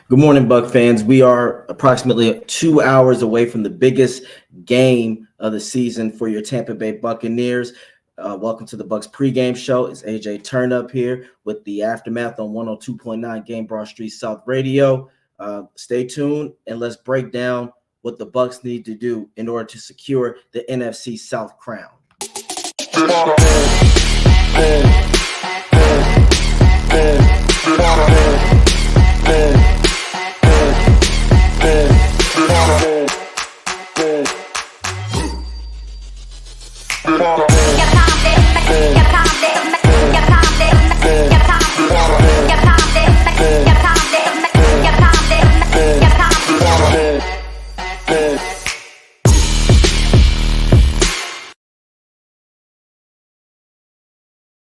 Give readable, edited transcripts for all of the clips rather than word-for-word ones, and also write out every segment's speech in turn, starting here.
Good morning, Buck fans. We are approximately 2 hours away from the biggest game of the season for your Tampa Bay Buccaneers. Welcome to the Bucs pregame show. It's AJ Turnup here with the aftermath on 102.9 Game Broad Street South Radio. Stay tuned and let's break down what the Bucs need to do in order to secure the NFC South crown.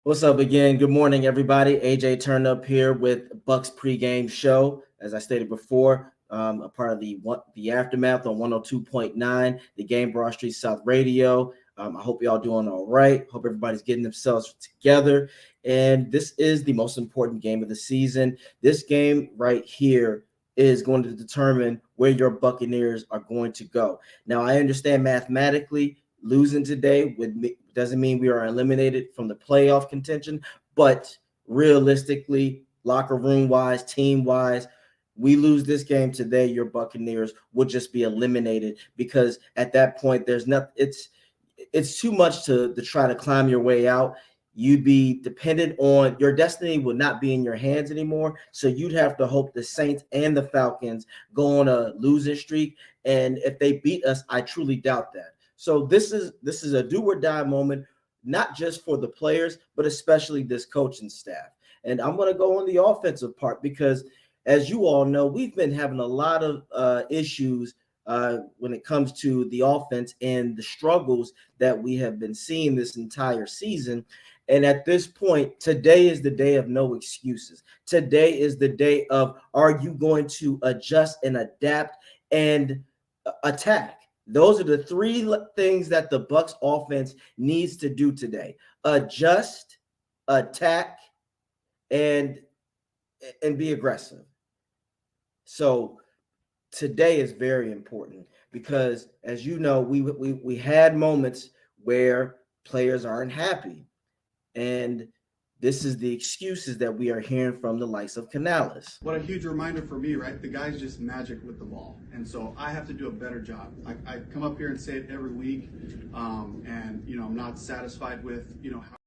What's up again? Good morning, everybody. AJ turned up here with Bucs pregame show. As I stated before, a part of the aftermath on 102.9, the Game Broad Street South Radio. I hope y'all doing all right. Hope everybody's getting themselves together. And this is the most important game of the season. This game right here is going to determine where your Buccaneers are going to go. Now, I understand mathematically losing today doesn't mean we are eliminated from the playoff contention, but realistically, locker room wise, team wise, we lose this game today, your Buccaneers will just be eliminated, because at that point there's not it's too much to try to climb your way out. You'd be dependent on your destiny would not be in your hands anymore. So you'd have to hope the Saints and the Falcons go on a losing streak. And if they beat us, I truly doubt that. So this is a do or die moment, not just for the players, but especially this coaching staff. And I'm going to go on the offensive part because, as you all know, we've been having a lot of issues when it comes to the offense and the struggles that we have been seeing this entire season. And at this point, today is the day of no excuses. Today is the day of, are you going to adjust and adapt and attack? Those are the three things that the Bucs offense needs to do today: adjust, attack, and be aggressive. So today is very important because, as you know, we had moments where players aren't happy, and this is the excuses that we are hearing from the likes of Canales. What a huge reminder for me, right? The guy's just magic with the ball. And so I have to do a better job. I come up here and say it every week. And, I'm not satisfied with, how.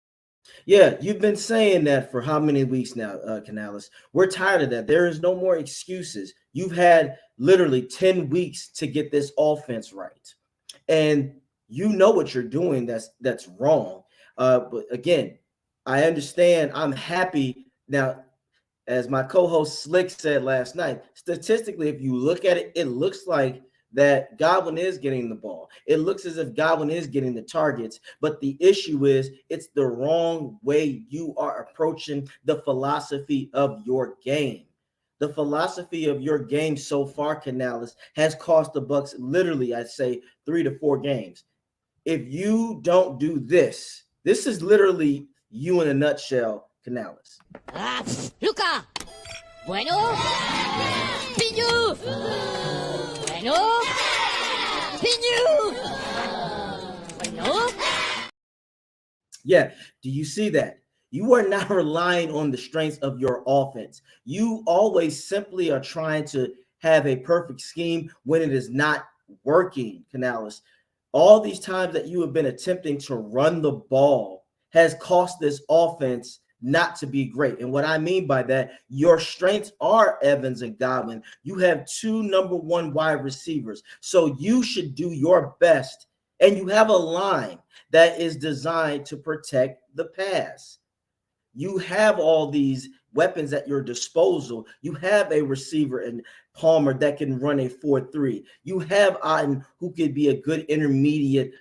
Yeah, you've been saying that for how many weeks now, Canales? We're tired of that. There is no more excuses. You've had literally 10 weeks to get this offense right. And you know what you're doing that's wrong. But again, I understand. I'm happy now. As my co-host Slick said last night, statistically, if you look at it, it looks like that Godwin is getting the ball. It looks as if Godwin is getting the targets, but the issue is it's the wrong way you are approaching the philosophy of your game. The philosophy of your game so far, Canales, has cost the Bucs literally, I'd say, 3 to 4 games. If you don't do this, this is literally you in a nutshell, Canales. Luca. Bueno. Pinyu. Bueno. Pinyu. Bueno. Yeah, do you see that? You are not relying on the strengths of your offense. You always simply are trying to have a perfect scheme when it is not working, Canales. All these times that you have been attempting to run the ball has cost this offense not to be great. And what I mean by that, your strengths are Evans and Godwin. You have 2 number 1 wide receivers. So you should do your best. And you have a line that is designed to protect the pass. You have all these weapons at your disposal. You have a receiver in Palmer that can run a 4-3. You have Otten, who could be a good intermediate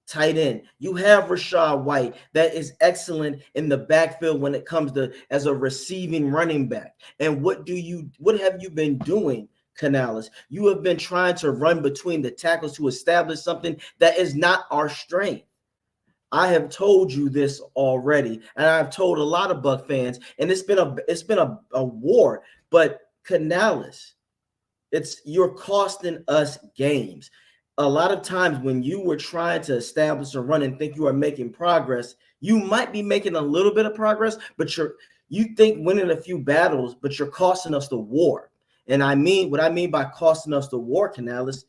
tight end. You have Rashad White that is excellent in the backfield when it comes to as a receiving running back. And what have you been doing, Canales? You have been trying to run between the tackles to establish something that is not our strength. I have told you this already, and I've told a lot of Buck fans, and it's been a war. But Canales, you're costing us games. A lot of times when you were trying to establish a run and think you are making progress, you might be making a little bit of progress, but you think winning a few battles, but you're costing us the war. And what I mean by costing us the war, Canales,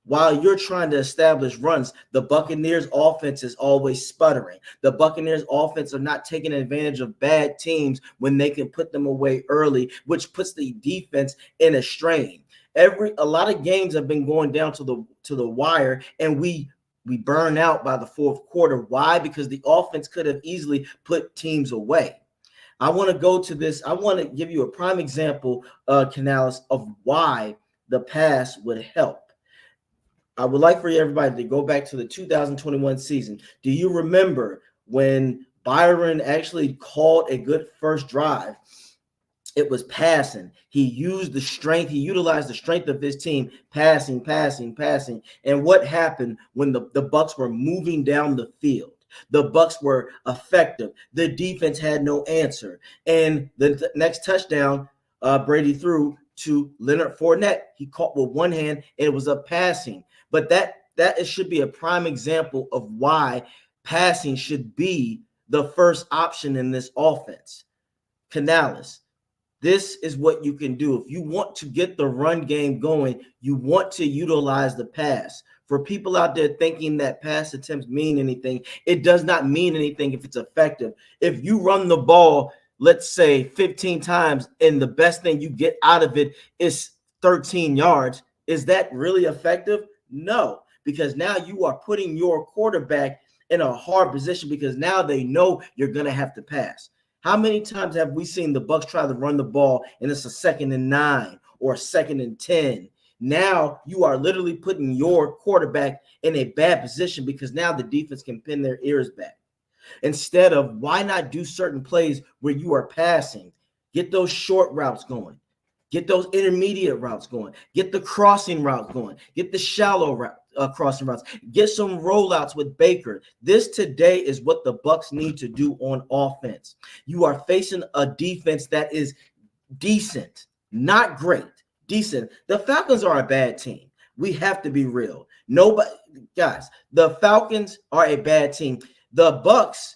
while you're trying to establish runs, the Buccaneers offense is always sputtering. The Buccaneers offense are not taking advantage of bad teams when they can put them away early, which puts the defense in a strain. A lot of games have been going down to the wire, and we burn out by the fourth quarter. Why? Because the offense could have easily put teams away. I want to go to this. I want to give you a prime example, Canales, of why the pass would help. I would like for everybody to go back to the 2021 season. Do you remember when Byron actually called a good first drive? It was passing. He utilized the strength of his team, passing. And what happened when the Bucs were moving down the field? The Bucs were effective. The defense had no answer. And the next touchdown, Brady threw to Leonard Fournette. He caught with one hand, and it was a passing. But that should be a prime example of why passing should be the first option in this offense. Canales, this is what you can do. If you want to get the run game going, you want to utilize the pass. For people out there thinking that pass attempts mean anything, it does not mean anything if it's effective. If you run the ball, let's say 15 times, and the best thing you get out of it is 13 yards, is that really effective? No, because now you are putting your quarterback in a hard position because now they know you're going to have to pass. How many times have we seen the Bucs try to run the ball and it's a 2nd and 9 or a 2nd and 10? Now you are literally putting your quarterback in a bad position because now the defense can pin their ears back. Instead of, why not do certain plays where you are passing? Get those short routes going. Get those intermediate routes going. Get the crossing routes going. Get the shallow crossing routes. Get some rollouts with Baker. This today is what the Bucs need to do on offense. You are facing a defense that is decent, not great, decent. The Falcons are a bad team. We have to be real. Guys, the Falcons are a bad team. The Bucs,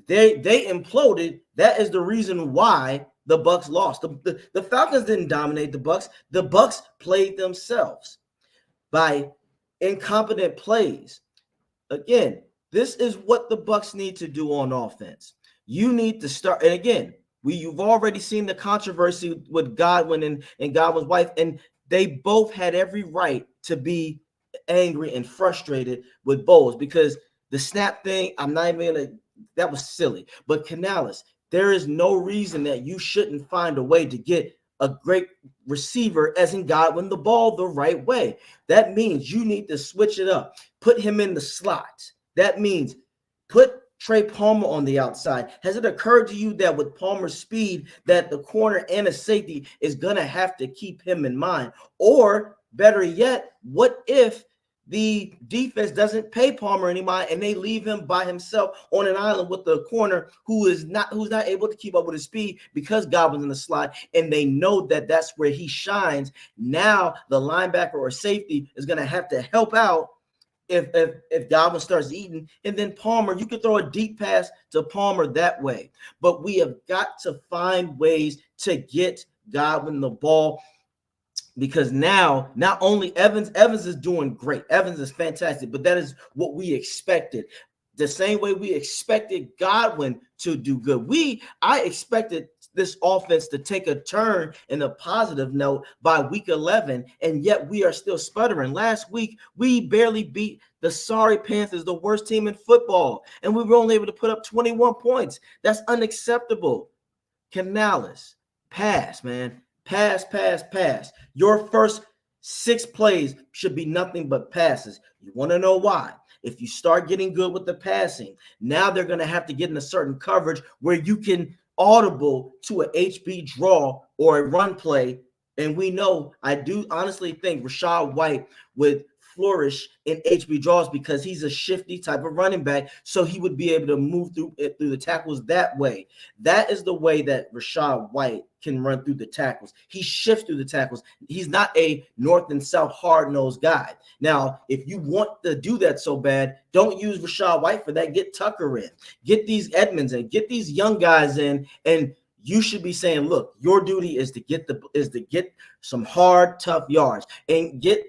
they imploded. That is the reason why the Bucs lost. The Falcons didn't dominate the Bucs. The Bucs played themselves by incompetent plays. Again, this is what the Bucs need to do on offense. You need to start. And again, you've already seen the controversy with Godwin and Godwin's wife, and they both had every right to be angry and frustrated with Bowles because the snap thing, that was silly. But Canales, there is no reason that you shouldn't find a way to get a great receiver as in Godwin the ball the right way. That means you need to switch it up. Put him in the slot. That means put Trey Palmer on the outside. Has it occurred to you that with Palmer's speed that the corner and a safety is going to have to keep him in mind? Or better yet, what if the defense doesn't pay Palmer any mind and they leave him by himself on an island with the corner who's not able to keep up with his speed because Godwin's in the slot, and they know that that's where he shines. Now the linebacker or safety is going to have to help out if Godwin starts eating, and then Palmer, you can throw a deep pass to Palmer that way. But we have got to find ways to get Godwin the ball. Because now, not only Evans is doing great. Evans is fantastic, but that is what we expected. The same way we expected Godwin to do good. I expected this offense to take a turn in a positive note by week 11, and yet we are still sputtering. Last week, we barely beat the sorry Panthers, the worst team in football, and we were only able to put up 21 points. That's unacceptable. Canales, pass, man. Pass. Your first 6 plays should be nothing but passes. You want to know why? If you start getting good with the passing, now they're going to have to get in a certain coverage where you can audible to a HB draw or a run play. And we know, I do honestly think Rachaad White with flourish in HB draws because he's a shifty type of running back. So he would be able to move through the tackles that way. That is the way that Rachaad White can run through the tackles. He shifts through the tackles. He's not a north and south hard-nosed guy. Now, if you want to do that so bad, don't use Rachaad White for that. Get Tucker in. Get these Edmonds in. Get these young guys in, and you should be saying, look, your duty is to get some hard, tough yards and get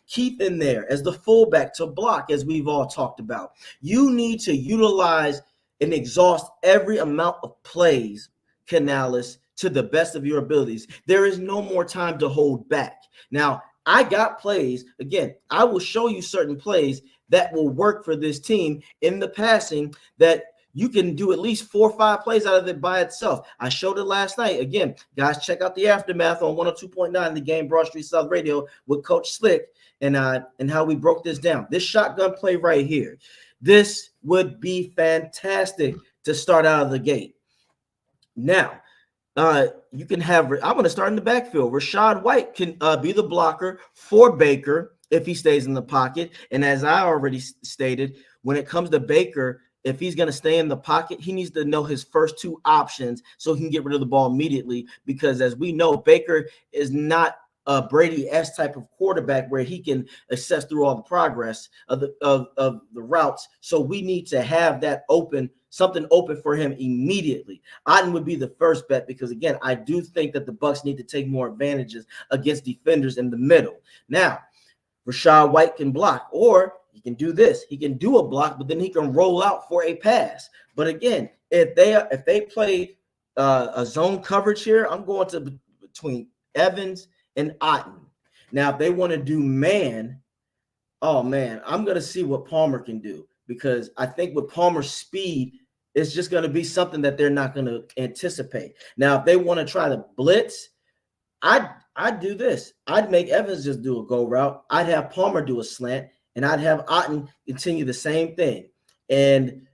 Keith in there as the fullback to block, as we've all talked about. You need to utilize and exhaust every amount of plays, Canales, to the best of your abilities. There is no more time to hold back. Now, I got plays. Again, I will show you certain plays that will work for this team in the passing that you can do at least 4 or 5 plays out of it by itself. I showed it last night. Again, guys, check out the aftermath on 102.9, the game, Broad Street South Radio with Coach Slick and how we broke this down. This shotgun play right here, this would be fantastic to start out of the gate. Now, you can have, I'm going to start in the backfield. Rachaad White can be the blocker for Baker if he stays in the pocket. And as I already stated, when it comes to Baker, if he's going to stay in the pocket, he needs to know his first 2 options so he can get rid of the ball immediately. Because as we know, Baker is not a Brady-esque type of quarterback where he can assess through all the progress of the routes. So we need to have that something open for him immediately. Otten would be the first bet because, again, I do think that the Bucs need to take more advantages against defenders in the middle. Now, Rachaad White can block, or he can do this. He can do a block, but then he can roll out for a pass. But again, if they play a zone coverage here, I'm going to between Evans and Otten. Now, if they want to do man, oh man, I'm going to see what Palmer can do, because I think with Palmer's speed, it's just going to be something that they're not going to anticipate. Now, if they want to try to blitz, I'd do this. I'd make Evans just do a go route. I'd have Palmer do a slant, and I'd have Otten continue the same thing. And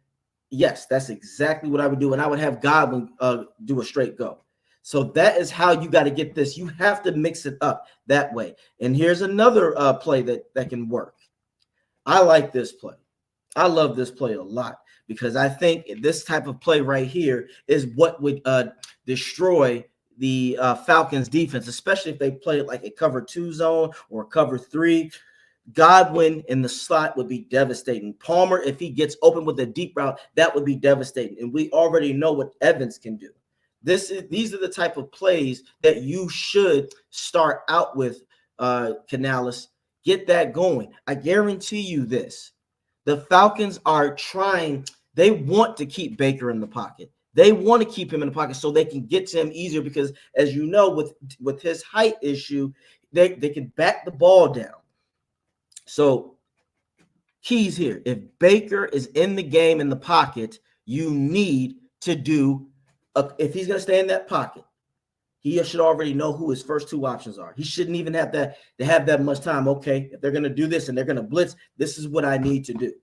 yes, that's exactly what I would do. And I would have Godwin do a straight go. So that is how you got to get this. You have to mix it up that way. And here's another play that can work. I like this play. I love this play a lot because I think this type of play right here is what would destroy the Falcons defense, especially if they play it like a cover 2 zone or cover 3. Godwin in the slot would be devastating. Palmer, if he gets open with a deep route, that would be devastating. And we already know what Evans can do. These are the type of plays that you should start out with, Canales. Get that going. I guarantee you this. The Falcons are trying. They want to keep Baker in the pocket. They want to keep him in the pocket so they can get to him easier because, as you know, with his height issue, they can back the ball down. So keys here. If Baker is in the game in the pocket, you need to do if he's going to stay in that pocket, he should already know who his first 2 options are. He shouldn't even have that much time. Okay, if they're going to do this and they're going to blitz, this is what I need to do.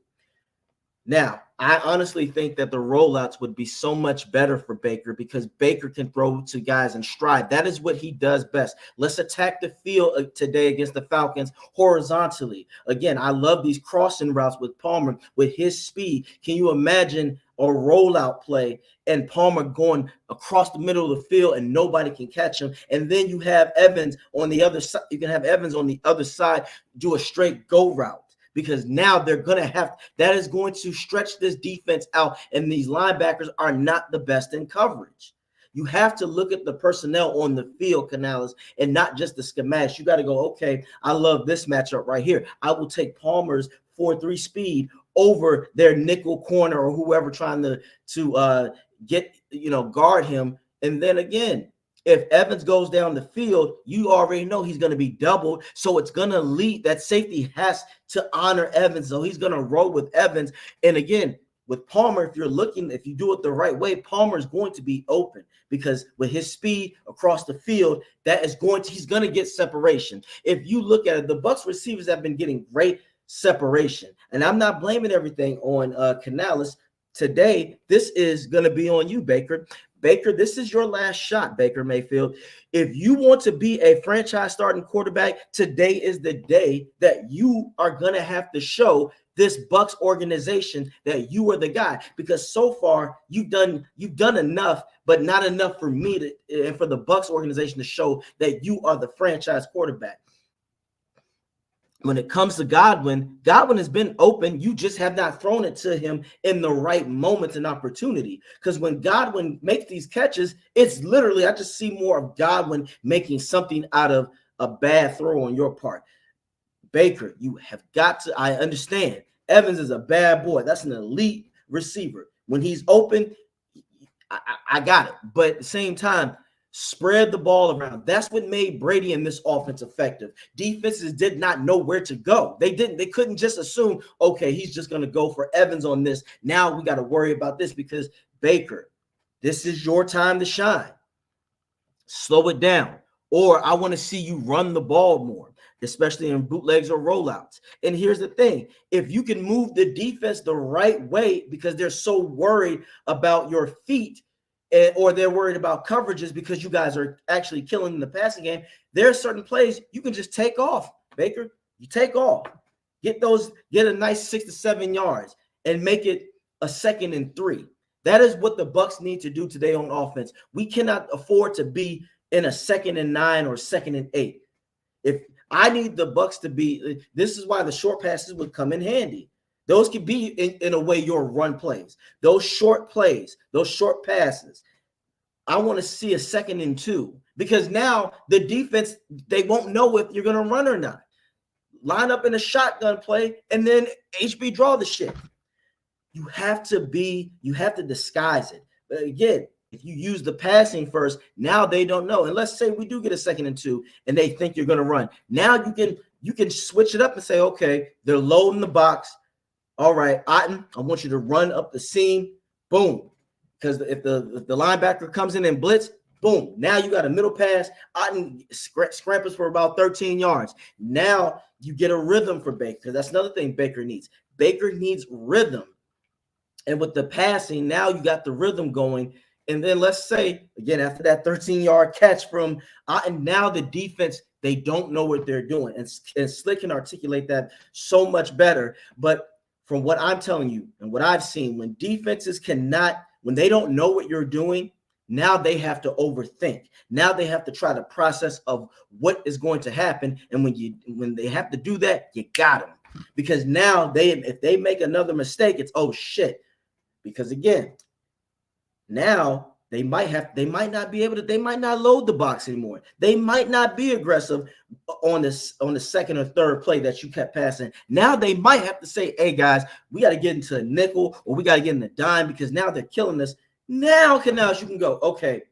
Now, I honestly think that the rollouts would be so much better for Baker because Baker can throw to guys in stride. That is what he does best. Let's attack the field today against the Falcons horizontally. Again, I love these crossing routes with Palmer with his speed. Can you imagine a rollout play and Palmer going across the middle of the field and nobody can catch him? And then you have Evans on the other side. You can have Evans on the other side do a straight go route. Because now they're going to have – that is going to stretch this defense out, and these linebackers are not the best in coverage. You have to look at the personnel on the field, Canales, and not just the schematics. You got to go, okay, I love this matchup right here. I will take Palmer's 4-3 speed over their nickel corner or whoever trying to get, guard him. And then again, if Evans goes down the field, you already know he's going to be doubled. So it's going to lead. That safety has to honor Evans. So he's going to roll with Evans. And again, with Palmer, if you do it the right way, Palmer is going to be open because with his speed across the field, he's going to get separation. If you look at it, the Bucs receivers have been getting great separation. And I'm not blaming everything on Canales. today, this is going to be on you, Baker. Baker, this is your last shot, Baker Mayfield. If you want to be a franchise starting quarterback, today is the day that you are going to have to show this Bucs organization that you are the guy, because so far you've done enough, but not enough for me to and for the Bucs organization to show that you are the franchise quarterback. When it comes to Godwin has been open. You just have not thrown it to him in the right moments and opportunity. Because when Godwin makes these catches, it's literally, I just see more of Godwin making something out of a bad throw on your part. Baker, you have got to, I understand. Evans is a bad boy. That's an elite receiver. When he's open, I got it. But at the same time, spread the ball around. That's what made Brady and this offense effective. Defenses did not know where to go. They couldn't just assume, okay, he's just going to go for Evans on this. Now we got to worry about this, because Baker, this is your time to shine. Slow it down. Or I want to see you run the ball more, especially in bootlegs or rollouts. And here's the thing. If you can move the defense the right way, because they're so worried about your feet, or they're worried about coverages because you guys are actually killing in the passing game, there are certain plays you can just take off, Baker. You take off. Get a nice 6 to 7 yards and make it a 2nd and 3. That is what the Bucs need to do today on offense. We cannot afford to be in a 2nd and 9 or 2nd and 8. If I need the Bucs to be, this is why the short passes would come in handy. Those could be, in a way, your run plays. Those short plays, those short passes. I want to see a 2nd and 2, because now the defense, they won't know if you're going to run or not. Line up in a shotgun play and then HB draw the shit. You have to disguise it. But again, if you use the passing first, now they don't know. And let's say we do get a 2nd and 2 and they think you're going to run. Now you can switch it up and say, okay, they're loading the box. All right, Otten, I want you to run up the seam. Boom. Because if the linebacker comes in and blitz, boom. Now you got a middle pass. Otten scrambles for about 13 yards. Now you get a rhythm for Baker. That's another thing Baker needs. Baker needs rhythm. And with the passing, now you got the rhythm going. And then let's say, again, after that 13-yard catch from Otten, now the defense, they don't know what they're doing. And Slick can articulate that so much better. But from what I'm telling you and what I've seen, when defenses when they don't know what you're doing, now they have to overthink. Now they have to try the process of what is going to happen. And when they have to do that, you got them. Because now if they make another mistake, it's, oh shit. Because again, now they might not load the box anymore. They might not be aggressive on the 2nd or 3rd play that you kept passing. Now they might have to say, hey guys, we got to get into a nickel, or we got to get in the dime, because now they're killing us. Now you can go, okay,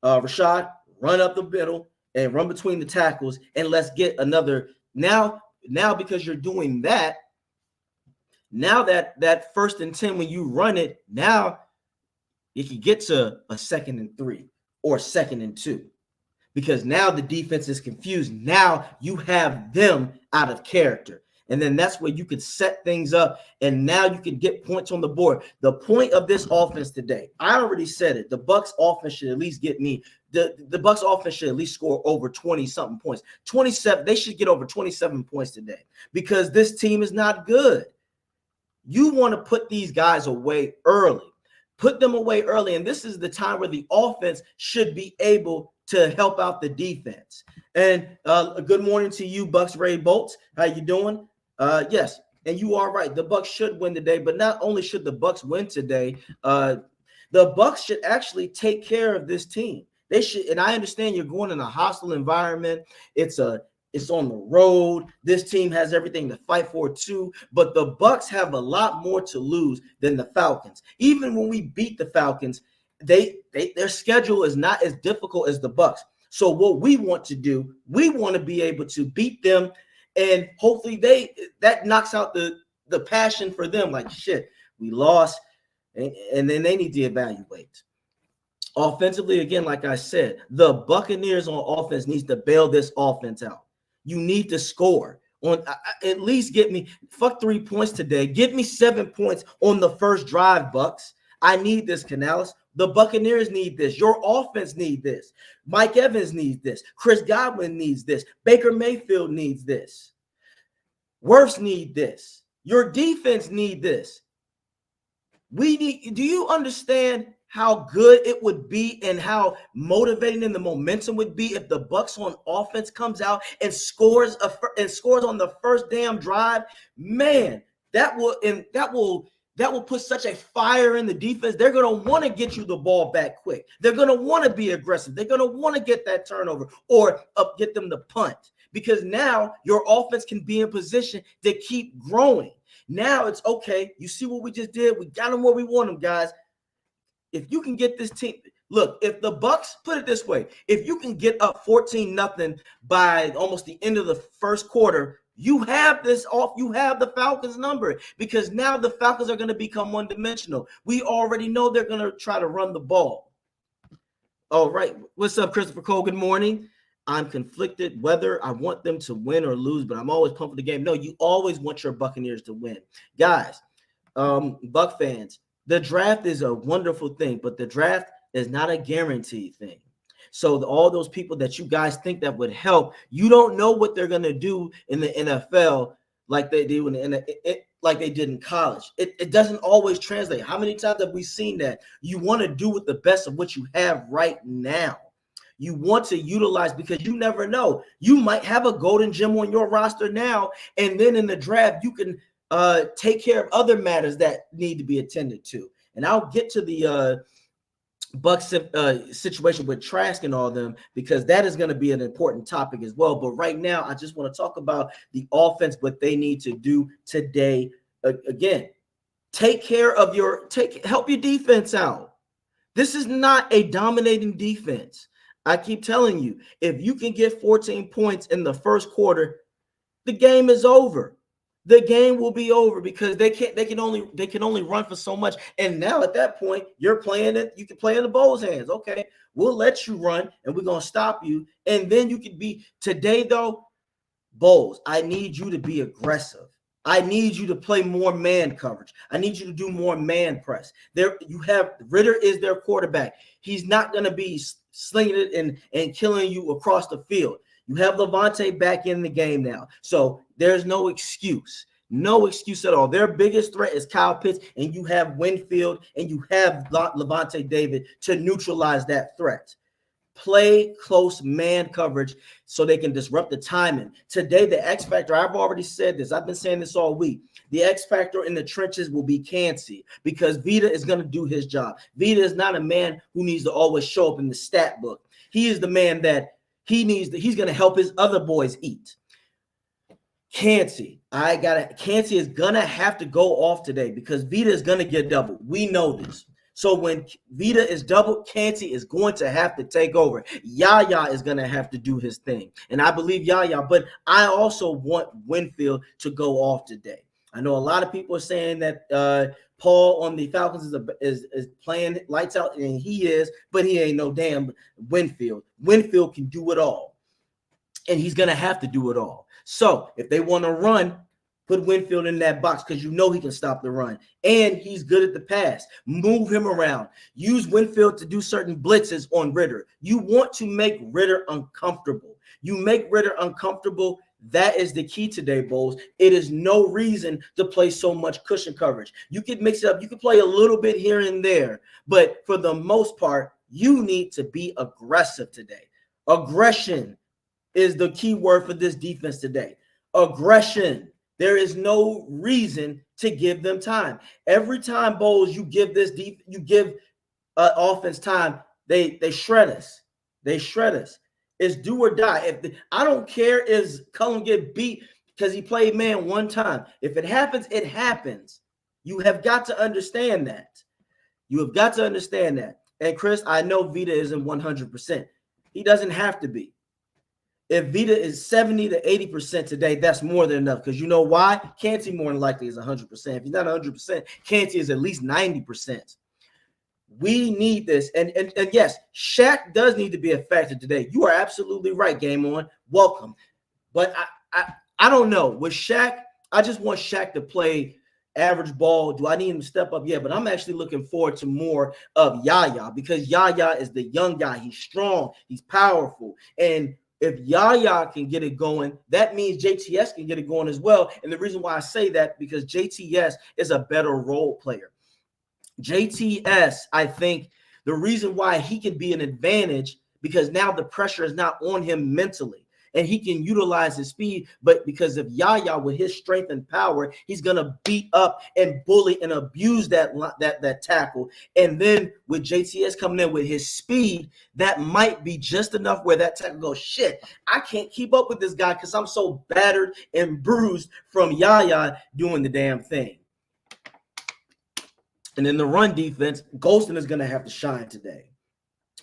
Rashad, run up the middle and run between the tackles, and let's get another. Now because you're doing that, now that 1st and 10, when you run it, now you can get to a 2nd and 3 or 2nd and 2, because now the defense is confused. Now you have them out of character. And then that's where you could set things up, and now you can get points on the board. The point of this offense today, I already said it. The Bucs offense should at least get me. The Bucs offense should at least score over 20-something points. 27. They should get over 27 points today, because this team is not good. You want to put these guys away early. Put them away early, and this is the time where the offense should be able to help out the defense. And good morning to you, Bucs Ray Bolts. How you doing? Yes, and you are right. The Bucs should win today, but not only should the Bucs win today, the Bucs should actually take care of this team. They should, and I understand you're going in a hostile environment. It's on the road. This team has everything to fight for too, but the Bucs have a lot more to lose than the Falcons. Even when we beat the Falcons, their schedule is not as difficult as the Bucs. So what we want to do, we want to be able to beat them, and hopefully that knocks out the passion for them. Like, shit, we lost, and then they need to evaluate. Offensively, again, like I said, the Buccaneers on offense needs to bail this offense out. You need to score at least get me fuck 3 points today. Give me 7 points on the first drive, Bucs. I need this, Canales. The Buccaneers need this. Your offense needs this. Mike Evans needs this. Chris Godwin needs this. Baker Mayfield needs this. Wirfs need this. Your defense need this. Do you understand how good it would be and how motivating and the momentum would be if the Bucs on offense comes out and scores on the first damn drive? Man, that will put such a fire in the defense. They're going to want to get you the ball back quick. They're going to want to be aggressive. They're going to want to get that turnover or get them to punt, because now your offense can be in position to keep growing. Now it's okay. You see what we just did? We got them where we want them, guys. If you can get this team, look, if the Bucs, put it this way, if you can get up 14-0 by almost the end of the first quarter, you have the Falcons number, because now the Falcons are going to become one-dimensional. We already know they're going to try to run the ball. All right. What's up, Christopher Cole? Good morning. I'm conflicted whether I want them to win or lose, but I'm always pumped for the game. No, you always want your Buccaneers to win. Guys, Buck fans, the draft is a wonderful thing, but the draft is not a guaranteed thing. So all those people that you guys think that would help, you don't know what they're going to do in the NFL like they do like they did in college. It doesn't always translate. How many times have we seen that? You want to do with the best of what you have right now. You want to utilize, because you never know. You might have a golden gem on your roster now, and then in the draft, you can take care of other matters that need to be attended to. And I'll get to the Bucs situation with Trask and all them, because that is going to be an important topic as well. But right now, I just want to talk about the offense, what they need to do today. Again, help your defense out. This is not a dominating defense. I keep telling you, if you can get 14 points in the first quarter, the game is over. The game will be over, because they can only run for so much. And now at that point, you're playing it. You can play in the Bulls' hands. Okay, we'll let you run, and we're gonna stop you. And then you can be today though, Bulls. I need you to be aggressive. I need you to play more man coverage. I need you to do more man press. Ritter is their quarterback. He's not gonna be slinging it and killing you across the field. You have Levante back in the game now. So there's no excuse. No excuse at all. Their biggest threat is Kyle Pitts, and you have Winfield and you have Levante David to neutralize that threat. Play close man coverage so they can disrupt the timing. Today, the X factor, I've already said this. I've been saying this all week. The X factor in the trenches will be Kancey, because Vita is going to do his job. Vita is not a man who needs to always show up in the stat book. He is the man that he's going to help his other boys eat. Kancey is going to have to go off today, because Vita is going to get doubled. We know this. So when Vita is doubled, Kancey is going to have to take over. Yaya is going to have to do his thing. And I believe Yaya, but I also want Winfield to go off today. I know a lot of people are saying that Paul on the Falcons is playing lights out, and he is, but he ain't no damn Winfield. Winfield can do it all, and he's going to have to do it all. So if they want to run, put Winfield in that box, because you know he can stop the run, and he's good at the pass. Move him around. Use Winfield to do certain blitzes on Ritter. You want to make Ritter uncomfortable. You make Ritter uncomfortable. That is the key today, Bulls. It is no reason to play so much cushion coverage. You can mix it up. You can play a little bit here and there, but for the most part, you need to be aggressive today. Aggression is the key word for this defense today. Aggression. There is no reason to give them time. Every time, Bulls, you give offense time, they shred us. They shred us. It's do or die. I don't care is Cullen get beat because he played man one time. If it happens, it happens. You have got to understand that. You have got to understand that. And Chris, I know Vita isn't 100%. He doesn't have to be. If Vita is 70 to 80% today, that's more than enough. Because you know why? Kancey more than likely is 100%. If he's not 100%, Kancey is at least 90%. We need this. And yes, Shaq does need to be a factor today. You are absolutely right, Game On. Welcome. But I don't know. With Shaq, I just want Shaq to play average ball. Do I need him to step up? Yeah, but I'm actually looking forward to more of Yaya because Yaya is the young guy. He's strong. He's powerful. And if Yaya can get it going, that means JTS can get it going as well. And the reason why I say that, because JTS is a better role player. JTS, I think the reason why he can be an advantage, because now the pressure is not on him mentally and he can utilize his speed. But because of Yaya, with his strength and power, he's going to beat up and bully and abuse that tackle. And then with JTS coming in with his speed, that might be just enough where that tackle goes, shit, I can't keep up with this guy because I'm so battered and bruised from Yaya doing the damn thing. And in the run defense, Golston is going to have to shine today.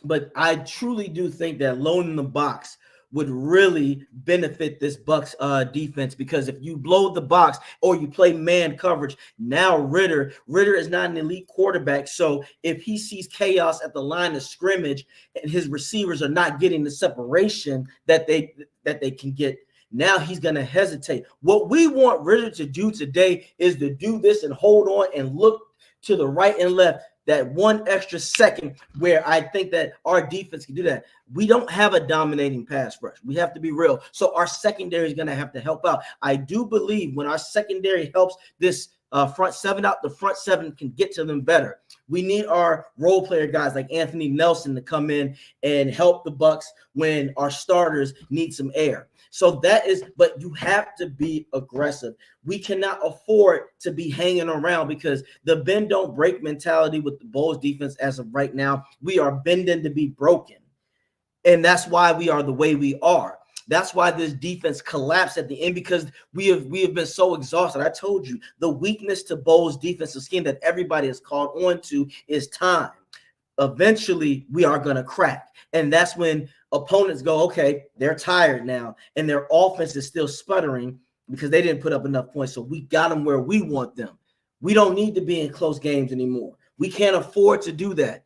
But I truly do think that loading the box would really benefit this Bucs defense, because if you blow the box or you play man coverage, now Ritter is not an elite quarterback. So if he sees chaos at the line of scrimmage and his receivers are not getting the separation that they can get, now he's going to hesitate. What we want Ritter to do today is to do this and hold on and look to the right and left, that one extra second where I think that our defense can do that. We don't have a dominating pass rush. We have to be real. So our secondary is going to have to help out. I do believe when our secondary helps this front seven out, the front seven can get to them better. We need our role player guys like Anthony Nelson to come in and help the Bucs when our starters need some air. So that is, but you have to be aggressive. We cannot afford to be hanging around, because the bend don't break mentality with the Bulls defense as of right now, we are bending to be broken. And that's why we are the way we are. That's why this defense collapsed at the end, because we have been so exhausted. I told you the weakness to Bulls defensive scheme that everybody has called on to is time. Eventually, we are going to crack. And that's when opponents go, okay, they're tired now, and their offense is still sputtering because they didn't put up enough points. So we got them where we want them. We don't need to be in close games anymore. We can't afford to do that.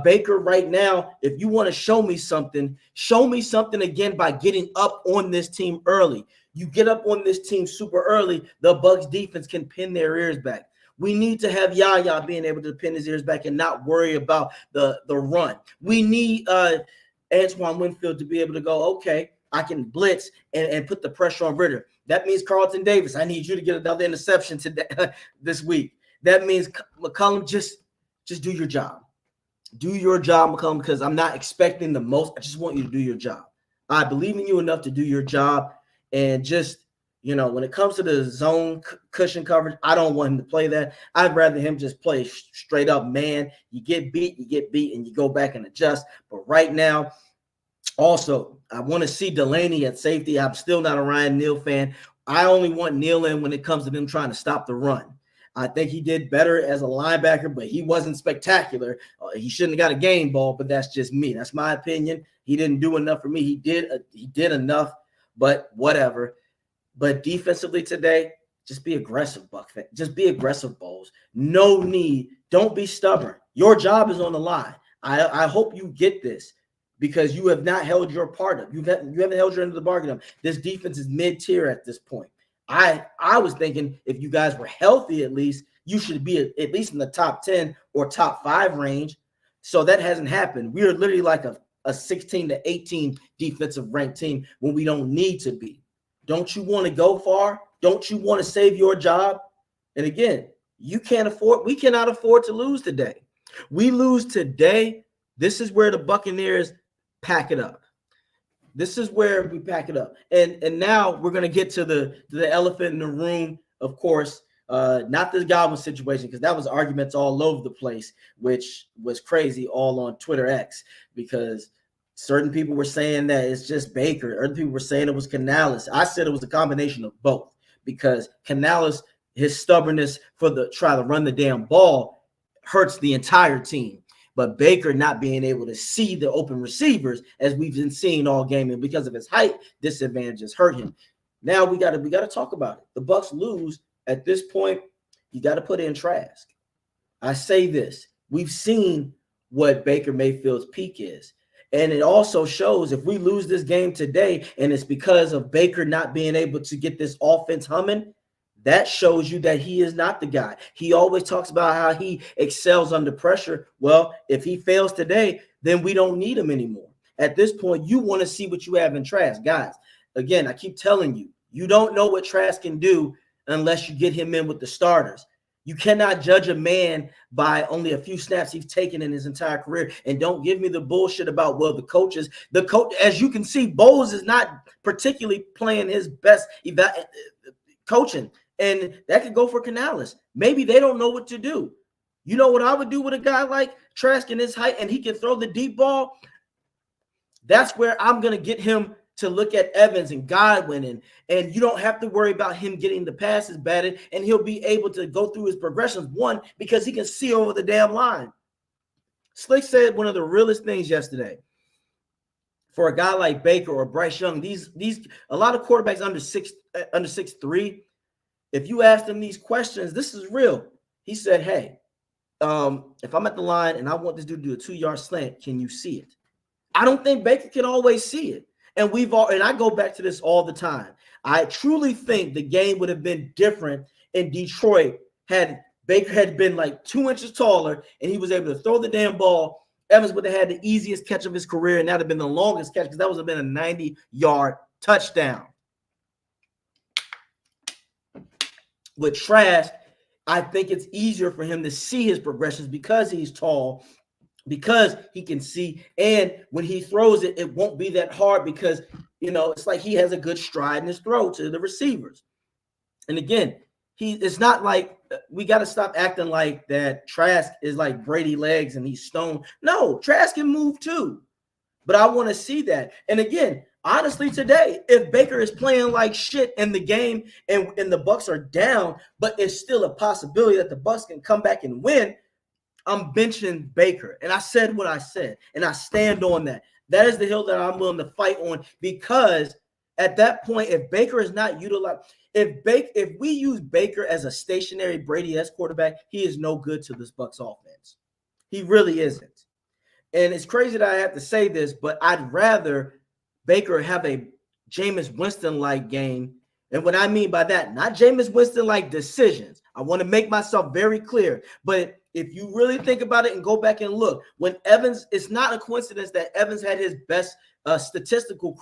Baker, right now, if you want to show me something again by getting up on this team early. You get up on this team super early, the Bucs defense can pin their ears back. We need to have Yaya being able to pin his ears back and not worry about the run. We need Antoine Winfield to be able to go, okay, I can blitz and put the pressure on Ritter. That means Carlton Davis, I need you to get another interception today, this week. That means McCollum, just do your job. Do your job, McCollum, because I'm not expecting the most. I just want you to do your job. I believe in you enough to do your job. And just, when it comes to the zone cushion coverage, I don't want him to play that. I'd rather him just play straight up man. You get beat, and you go back and adjust. But right now, also, I want to see Delaney at safety. I'm still not a Ryan Neal fan. I only want Neal in when it comes to them trying to stop the run. I think he did better as a linebacker, but he wasn't spectacular. He shouldn't have got a game ball, but that's just me. That's my opinion. He didn't do enough for me. He did enough, but whatever. But defensively today, just be aggressive, Buck fan. Just be aggressive, Bulls. No need. Don't be stubborn. Your job is on the line. I hope you get this, because you have not held your part up. You haven't held your end of the bargain up. This defense is mid-tier at this point. I was thinking if you guys were healthy, at least you should be at least in the top 10 or top 5 range. So that hasn't happened. We are literally like a 16 to 18 defensive ranked team when we don't need to be. Don't you want to go far? Don't you want to save your job? And again, we cannot afford to lose today. We lose today. This is where the Buccaneers pack it up. This is where we pack it up. And now we're going to get to the elephant in the room, of course, not this Godwin situation, because that was arguments all over the place, which was crazy, all on Twitter X, because certain people were saying that it's just Baker. Other people were saying it was Canales. I said it was a combination of both, because Canales, his stubbornness for try to run the damn ball hurts the entire team. But Baker not being able to see the open receivers, as we've been seeing all game, and because of his height disadvantages, hurt him. Now we got to talk about it. The Bucs lose at this point. You got to put in Trask. I say this: we've seen what Baker Mayfield's peak is, And it also shows if we lose this game today and it's because of Baker not being able to get this offense humming, that shows you that he is not the guy. He always talks about how he excels under pressure. Well, if he fails today, then we don't need him anymore. At this point, you want to see what you have in Trask. Guys, again, I keep telling you, you don't know what Trask can do unless you get him in with the starters. You cannot judge a man by only a few snaps he's taken in his entire career. And don't give me the bullshit about, well, the coach, as you can see, Bowles is not particularly playing his best coaching. And that could go for Canales. Maybe they don't know what to do. You know what I would do with a guy like Trask in his height and he can throw the deep ball? That's where I'm going to get him to look at Evans and Godwin, and you don't have to worry about him getting the passes batted, and he'll be able to go through his progressions, one, because he can see over the damn line. Slick said one of the realest things yesterday. For a guy like Baker or Bryce Young, these a lot of quarterbacks under 6'3", if you ask them these questions, this is real. He said, hey, if I'm at the line and I want this dude to do a 2-yard slant, can you see it? I don't think Baker can always see it. And I go back to this all the time. I truly think the game would have been different in Detroit had Baker had been like 2 inches taller and he was able to throw the damn ball. Evans would have had the easiest catch of his career, and that would have been the longest catch because that would have been a 90-yard touchdown. With Trask, I think it's easier for him to see his progressions because he's tall, because he can see, and when he throws it, it won't be that hard because, it's like he has a good stride in his throw to the receivers. And again, it's not like we got to stop acting like that Trask is like Brady Legs and he's stone. No, Trask can move too, but I want to see that. And again, honestly, today, if Baker is playing like shit in the game and the Bucs are down, but it's still a possibility that the Bucs can come back and win, I'm benching Baker. And I said what I said, and I stand on that. That is the hill that I'm willing to fight on, because at that point, if Baker is not utilized, if we use Baker as a stationary Brady-esque quarterback, he is no good to this Bucs offense. He really isn't. And it's crazy that I have to say this, but I'd rather Baker have a Jameis Winston-like game. And what I mean by that, not Jameis Winston-like decisions. I want to make myself very clear. But if you really think about it and go back and look, when Evans, it's not a coincidence that Evans had his best statistical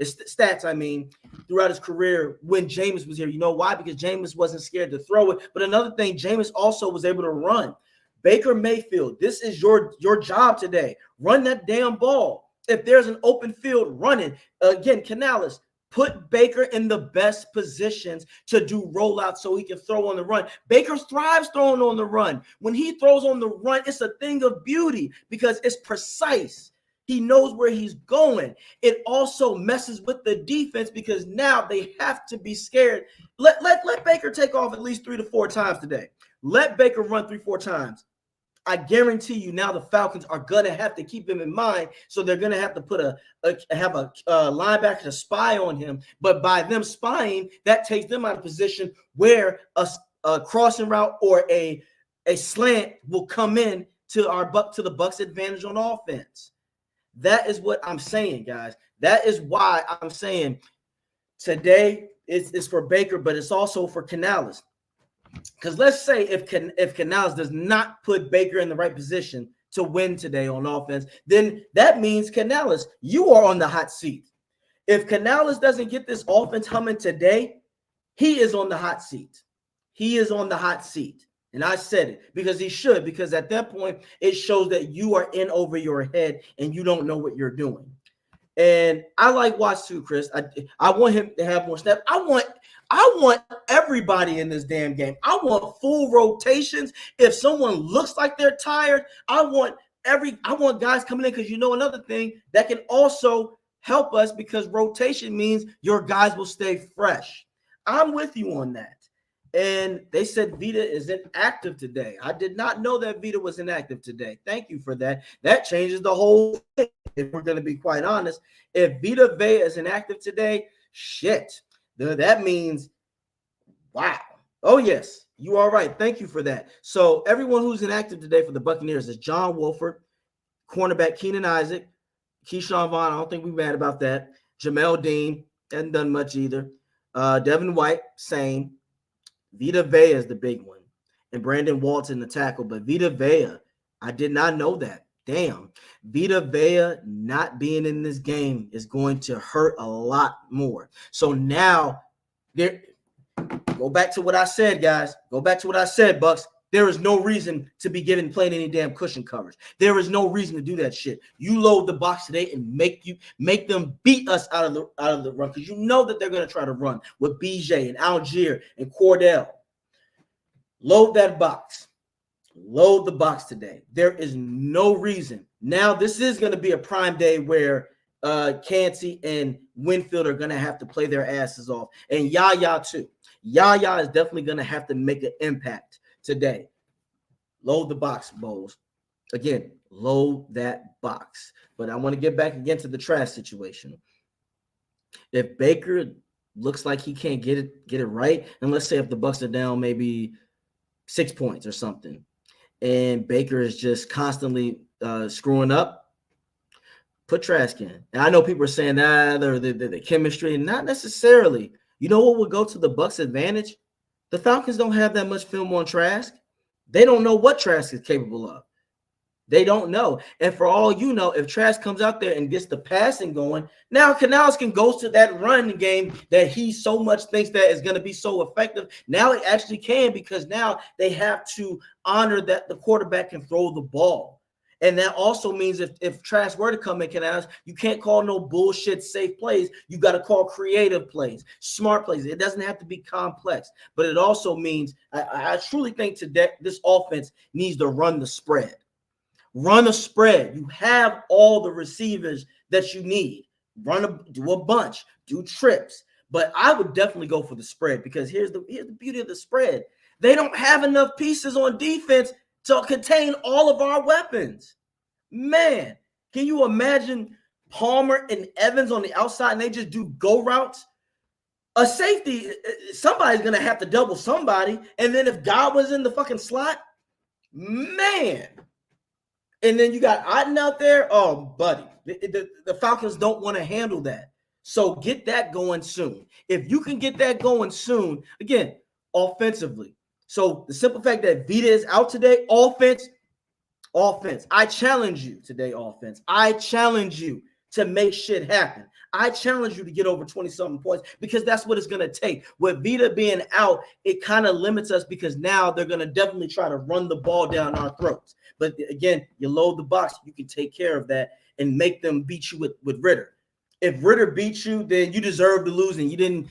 stats, throughout his career when Jameis was here. You know why? Because Jameis wasn't scared to throw it. But another thing, Jameis also was able to run. Baker Mayfield, this is your job today. Run that damn ball. If there's an open field, running. Again, Canales, put Baker in the best positions to do rollouts so he can throw on the run. Baker thrives throwing on the run. When he throws on the run, it's a thing of beauty because it's precise. He knows where he's going. It also messes with the defense because now they have to be scared. Let Baker take off at least 3 to 4 times today. Let Baker run 3-4 times. I guarantee you now the Falcons are going to have to keep him in mind. So they're going to have to put have a linebacker to spy on him. But by them spying, that takes them out of position where a crossing route or a slant will come in to the Bucs' advantage on offense. That is what I'm saying, guys. That is why I'm saying today it's for Baker, but it's also for Canales. Because let's say if Canales does not put Baker in the right position to win today on offense, then that means Canales, you are on the hot seat. If Canales doesn't get this offense humming today, he is on the hot seat. He is on the hot seat. And I said it because he should, because at that point, it shows that you are in over your head and you don't know what you're doing. And I like Watts too, Chris. I want him to have more snaps. I want everybody in this damn game. I want full rotations. If someone looks like they're tired, I want guys coming in, because another thing that can also help us, because rotation means your guys will stay fresh. I'm with you on that. And they said Vita is inactive today. I did not know that Vita was inactive today. Thank you for that. That changes the whole thing, if we're going to be quite honest. If Vita Vea is inactive today, shit. That means, wow. Oh, yes, you are right. Thank you for that. So everyone who's inactive today for the Buccaneers is John Wolford, cornerback Keenan Isaac, Keyshawn Vaughn, I don't think we're mad about that. Jamel Dean hasn't done much either. Devin White, same. Vita Vea is the big one. And Brandon Waltz in the tackle. But Vita Vea, I did not know that. Damn. Vita Vea not being in this game is going to hurt a lot more. So now, go back to what I said, guys. Go back to what I said, Bucks. There is no reason to be playing any damn cushion coverage. There is no reason to do that shit. You load the box today and make them beat us out of the run, because you know that they're going to try to run with BJ and Algier and Cordell. Load that box. Load the box today. There is no reason. Now this is going to be a prime day where Cansey and Winfield are going to have to play their asses off, and Yaya too. Yaya is definitely going to have to make an impact today. Load the box, Bowles. Again, load that box. But I want to get back again to the trash situation. If Baker looks like he can't get it right, and let's say if the Bucs are down maybe 6 points or something, and Baker is just constantly screwing up, put Trask in. And I know people are saying that the chemistry, not necessarily. You know what would go to the Bucs' advantage? The Falcons don't have that much film on Trask. They don't know what Trask is capable of. They don't know. And for all you know, if Trask comes out there and gets the passing going, now Canales can go to that run game that he so much thinks that is going to be so effective. Now it actually can, because now they have to honor that the quarterback can throw the ball. And that also means if Trask were to come in, Canales, you can't call no bullshit safe plays. You got to call creative plays, smart plays. It doesn't have to be complex. But it also means I truly think today this offense needs to run the spread. Run a spread. You have all the receivers that you need. Do a bunch, do trips. But I would definitely go for the spread, because here's the beauty of the spread. They don't have enough pieces on defense to contain all of our weapons. Man, can you imagine Palmer and Evans on the outside and they just do go routes? A safety, somebody's going to have to double somebody. And then if Godwin's in the fucking slot, man. And then you got Otten out there. Oh, buddy, the Falcons don't want to handle that. So get that going soon. If you can get that going soon, again, offensively. So the simple fact that Vita is out today, offense. I challenge you today, offense. I challenge you to make shit happen. I challenge you to get over 20-something points, because that's what it's going to take. With Vita being out, it kind of limits us, because now they're going to definitely try to run the ball down our throats. But again, you load the box, you can take care of that and make them beat you with Ritter. If Ritter beats you, then you deserve to lose, and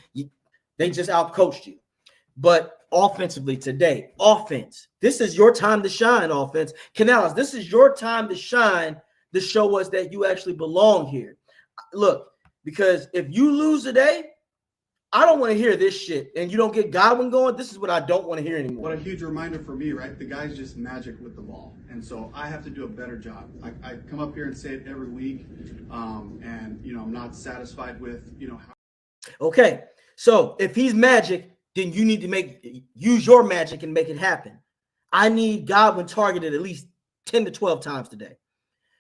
they just outcoached you. But offensively today, offense, this is your time to shine, offense. Canales, this is your time to shine, to show us that you actually belong here. Look, because if you lose today, I don't want to hear this shit, and you don't get Godwin going. This is what I don't want to hear anymore. What a huge reminder for me, right? The guy's just magic with the ball. And so I have to do a better job. I come up here and say it every week, and, I'm not satisfied with, how. Okay, so if he's magic, then you need to use your magic and make it happen. I need Godwin targeted at least 10 to 12 times today.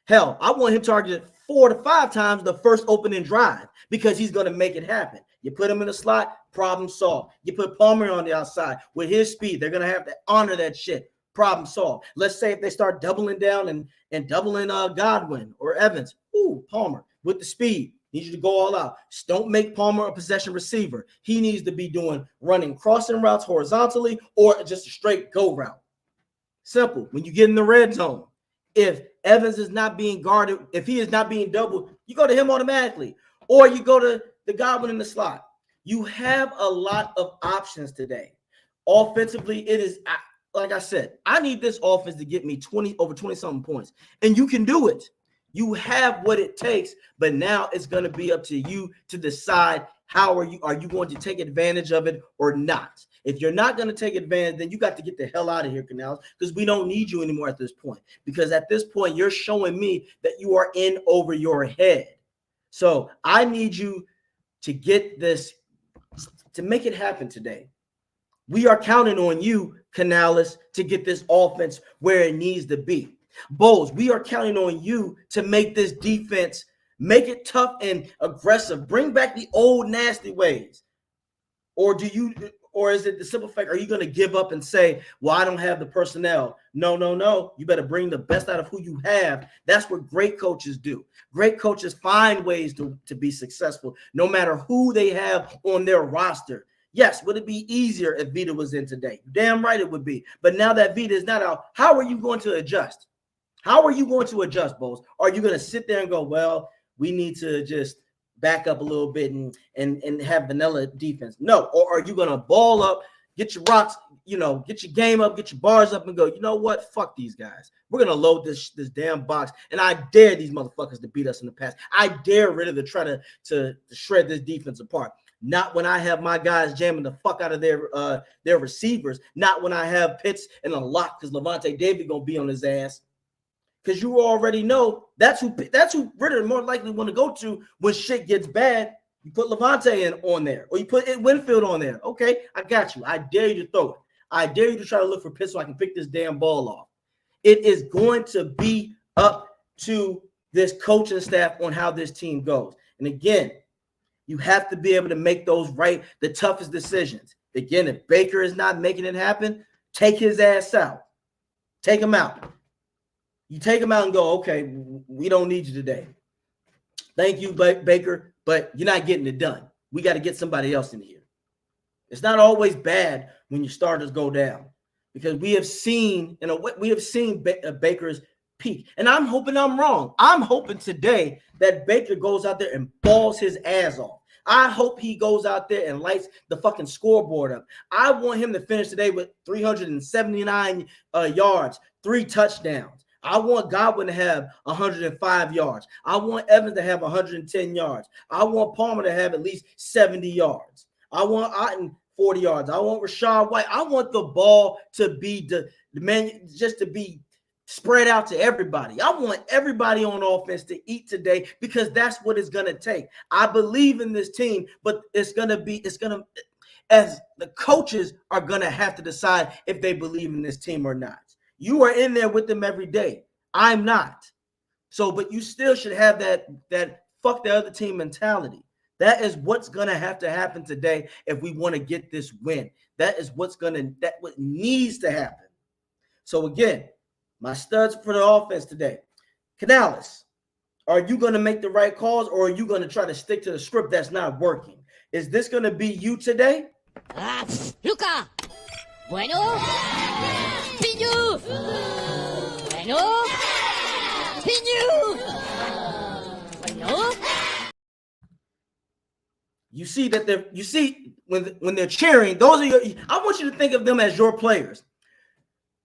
Hell, I want him targeted 4 to 5 times the first opening drive, because he's going to make it happen. You put him in the slot, problem solved. You put Palmer on the outside with his speed, they're going to have to honor that shit. Problem solved. Let's say if they start doubling down and doubling Godwin or Evans. Ooh, Palmer with the speed. Needs you to go all out. Just don't make Palmer a possession receiver. He needs to be running crossing routes horizontally, or just a straight go route. Simple. When you get in the red zone, if Evans is not being guarded, if he is not being doubled, you go to him automatically, or you go to the Godwin in the slot. You have a lot of options today. Offensively, it is, like I said, I need this offense to get me over 20-something points, and you can do it. You have what it takes, but now it's going to be up to you to decide how are you going to take advantage of it or not. If you're not going to take advantage, then you got to get the hell out of here, Canales, because we don't need you anymore at this point. Because at this point, you're showing me that you are in over your head. So I need you to get this, to make it happen today. We are counting on you, Canales, to get this offense where it needs to be. Bowles, we are counting on you to make this defense Make it tough and aggressive. Bring back the old nasty ways. Or is it the simple fact, are you going to give up and say, well, I don't have the personnel? No. You better bring the best out of who you have. That's what great coaches do. Great coaches find ways to be successful, no matter who they have on their roster. Yes, would it be easier if Vita was in today? Damn right it would be. But now that Vita is not out, how are you going to adjust? How are you going to adjust, Bowles? Are you going to sit there and go, well, we need to just back up a little bit and have vanilla defense? No. Or are you going to ball up, get your rocks, get your game up, get your bars up and go, you know what? Fuck these guys. We're going to load this damn box. And I dare these motherfuckers to beat us in the past. I dare Ritter to try to shred this defense apart. Not when I have my guys jamming the fuck out of their receivers. Not when I have Pitts in a lock because Levante David going to be on his ass. Because you already know that's who Ritter more likely want to go to when shit gets bad. You put Levante on there, or you put Winfield on there. Okay, I got you. I dare you to throw it. I dare you to try to look for Pitts so I can pick this damn ball off. It is going to be up to this coaching staff on how this team goes. And again, you have to be able to make the toughest decisions. Again, if Baker is not making it happen, take his ass out. Take him out. You take him out and go, okay, we don't need you today. Thank you, Baker, but you're not getting it done. We got to get somebody else in here. It's not always bad when your starters go down because we have seen Baker's peak. And I'm hoping I'm wrong. I'm hoping today that Baker goes out there and balls his ass off. I hope he goes out there and lights the fucking scoreboard up. I want him to finish today with 379 yards, 3 touchdowns. I want Godwin to have 105 yards. I want Evans to have 110 yards. I want Palmer to have at least 70 yards. I want Otten 40 yards. I want Rashad White. I want the ball to be just to be spread out to everybody. I want everybody on offense to eat today because that's what it's going to take. I believe in this team, but as the coaches are going to have to decide if they believe in this team or not. You are in there with them every day. I'm not. So, but you still should have that fuck the other team mentality. That is what's going to have to happen today if we want to get this win. That is what needs to happen. So again, my studs for the offense today. Canales, are you going to make the right calls or are you going to try to stick to the script that's not working? Is this going to be you today? Luca. Bueno. Pinu. Bueno. Pinu. Bueno. You see when they're cheering, those are I want you to think of them as your players.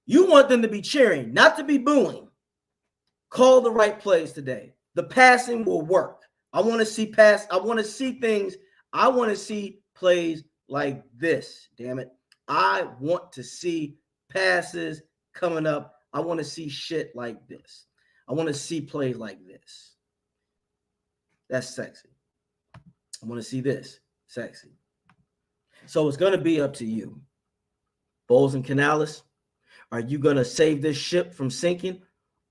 You want them to be cheering, not to be booing. Call the right plays today. The passing will work. I want to see things. I want to see plays like this. Damn it. I want to see passes coming up. I want to see shit like this. I want to see plays like this. That's sexy. I want to see this. Sexy. So it's going to be up to you. Bowles and Canales, are you going to save this ship from sinking?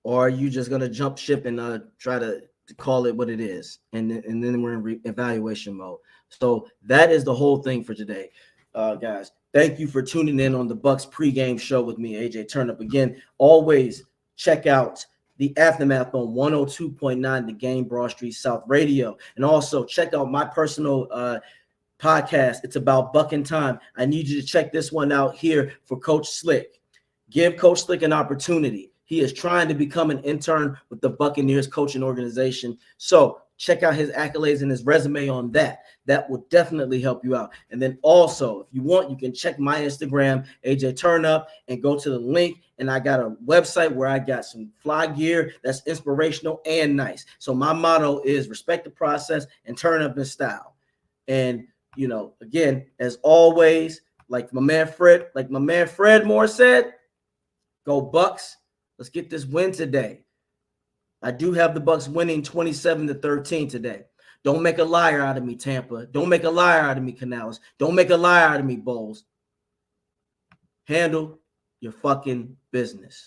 Or are you just going to jump ship and try to call it what it is? And then we're in evaluation mode. So that is the whole thing for today, guys. Thank you for tuning in on the Bucs pregame show with me, AJ Turnup. Again, always check out the Aftermath on 102.9 The Game, Broad Street South Radio. And also check out my personal podcast. It's about Buck and Time. I need you to check this one out here for Coach Slick. Give Coach Slick an opportunity. He is trying to become an intern with the Buccaneers coaching organization. So check out his accolades and his resume on that. That will definitely help you out. And then also, if you want, you can check my Instagram, AJ Turnup, and go to the link. And I got a website where I got some fly gear that's inspirational and nice. So my motto is respect the process and turn up in style. And, again, as always, like my man Fred Moore said, go Bucs. Let's get this win today. I do have the Bucs winning 27-13 today. Don't make a liar out of me, Tampa. Don't make a liar out of me, Canales. Don't make a liar out of me, Bowles. Handle your fucking business.